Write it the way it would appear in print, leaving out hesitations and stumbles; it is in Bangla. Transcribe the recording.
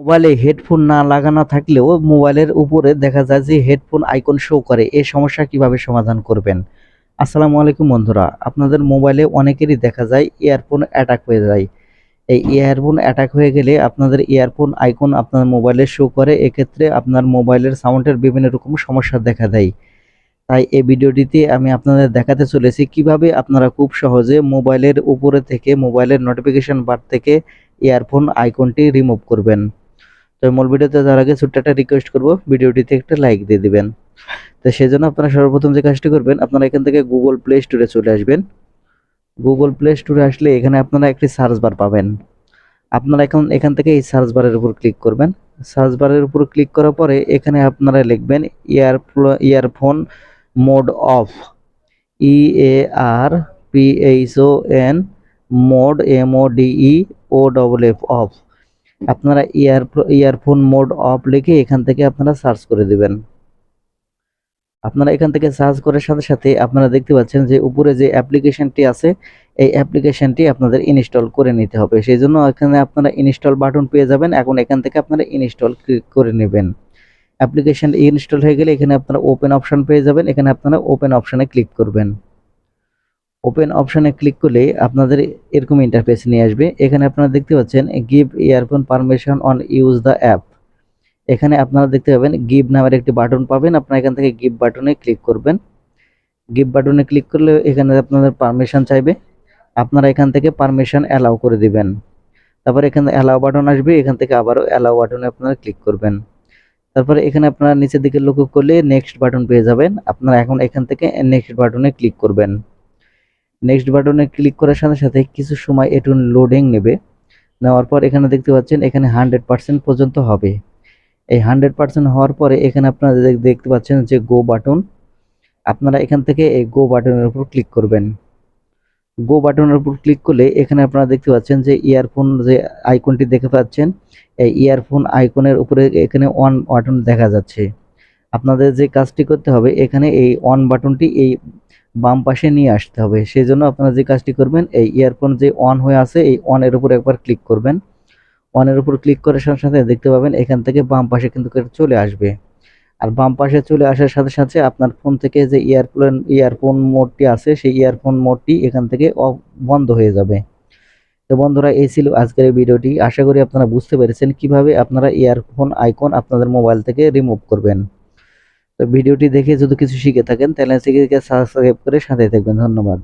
মোবাইলে হেডফোন না লাগানো থাকলেও মোবাইলের উপরে দেখা যায় যে হেডফোন আইকন শো করে। এই সমস্যা কিভাবে সমাধান করবেন? আসসালামু আলাইকুম বন্ধুরা, আপনাদের মোবাইলে অনেকেরই দেখা যায় ইয়ারফোন অ্যাটাক হয়ে যায়। এই ইয়ারফোন অ্যাটাক হয়ে গেলে আপনাদের ইয়ারফোন আইকন আপনার মোবাইলে শো করে। এক্ষেত্রে আপনার মোবাইলের সাউন্ডের বিভিন্ন রকম সমস্যা দেখা দেয়। তাই এই ভিডিওটিতে আমি আপনাদের দেখাতে চলেছি কিভাবে আপনারা খুব সহজে মোবাইলের উপরে থেকে মোবাইলের নোটিফিকেশন বার থেকে ইয়ারফোন আইকনটি রিমুভ করবেন। তো মূল ভিডিওতে যাওয়ার আগে ছোট্ট একটা রিকোয়েস্ট করব, ভিডিওটিতে একটা লাইক দিয়ে দিবেন। তো সেজন্য আপনারা সর্বপ্রথম যে কাজটি করবেন, আপনারা এখান থেকে গুগল প্লে স্টোরে চলে আসবেন। গুগল প্লে স্টোরে আসলে এখানে আপনারা একটি সার্চ বার পাবেন। আপনারা এখান থেকে এই সার্চ বারের উপর ক্লিক করবেন। সার্চ বারের উপর ক্লিক করার পরে এখানে আপনারা লিখবেন earphone mode of, EARPHON mode MODE of. আপনারা ইয়ারফোন মোড অফ লিখে এখান থেকে আপনারা সার্চ করে দিবেন। আপনারা এখান থেকে সার্চ করার সাথে সাথে আপনারা দেখতে পাচ্ছেন যে উপরে যে অ্যাপ্লিকেশনটি আছে, এই অ্যাপ্লিকেশনটি আপনাদের ইনস্টল করে নিতে হবে। সেই জন্য এখানে আপনারা ইনস্টল বাটন পেয়ে যাবেন। এখন এখান থেকে আপনারা ইনস্টল ক্লিক করে নেবেন। অ্যাপ্লিকেশন ইনস্টল হয়ে গেলে এখানে আপনারা ওপেন অপশন পেয়ে যাবেন। এখানে আপনারা ওপেন অপশনে ক্লিক করবেন। ওপেন অপশনে ক্লিক করলে আপনাদের এরকম ইন্টারফেস নিয়ে আসবে। এখানে আপনারা দেখতে পাচ্ছেন give earphone permission on use the app. এখানে আপনারা দেখতে পাবেন গিভ নামের একটি বাটন পাবেন। আপনারা এখান থেকে গিভ বাটনে ক্লিক করবেন। গিভ বাটনে ক্লিক করলে এখানে আপনাদের পারমিশন চাইবে। আপনারা এখান থেকে পারমিশন অ্যালাউ করে দিবেন। তারপরে এখানে অ্যালাউ বাটন আসবে, এখান থেকে আবারও অ্যালাউ বাটনে আপনারা ক্লিক করবেন। তারপরে এখানে আপনারা নিচের দিকে লক্ষ্য করলে নেক্সট বাটন পেয়ে যাবেন। আপনারা এখন এখান থেকে নেক্সট বাটনে ক্লিক করবেন। নেক্সট বাটনে ক্লিক করার সাথে সাথে কিছু সময় একটু লোডিং নেবে। নেওয়ার পর এখানে দেখতে পাচ্ছেন এখানে 100% পর্যন্ত হবে। এই 100% হওয়ার পরে এখানে আপনারা দেখতে পাচ্ছেন যে গো বাটন। আপনারা এখান থেকে এই গো বাটনের উপর ক্লিক করবেন। গো বাটনের উপর ক্লিক করলে এখানে আপনারা দেখতে পাচ্ছেন যে ইয়ারফোন যে আইকনটি দেখতে পাচ্ছেন, এই ইয়ারফোন আইকনের উপরে এখানে অন বাটন দেখা যাচ্ছে। আপনাদের যে কাজটি করতে হবে, এখানে এই অন বাটনটি এই বাম পাশে নিয়ে আসতে হবে। সেই জন্য আপনারা যে কাজটি করবেন, এই ইয়ারফোন যে অন হয়ে আছে এই অনের উপর একবার ক্লিক করবেন। অনের উপর ক্লিক করার সাথে সাথে দেখতে পাবেন এখান থেকে বাম পাশে কিন্তু চলে আসবে। আর বাম পাশে চলে আসার সাথে সাথে আপনার ফোন থেকে যে ইয়ারফোন মোডটি আছে, সেই ইয়ারফোন মোডটি এখান থেকে বন্ধ হয়ে যাবে। তো বন্ধুরা, এই ছিল আজকের এই ভিডিওটি। আশা করি আপনারা বুঝতে পেরেছেন কিভাবে আপনারা ইয়ারফোন আইকন আপনাদের মোবাইল থেকে রিমুভ করবেন। তো ভিডিওটি দেখে যদি কিছু শিখে থাকেন তাহলে চ্যানেলটিকে সাবস্ক্রাইব করে সাথে থাকবেন। ধন্যবাদ।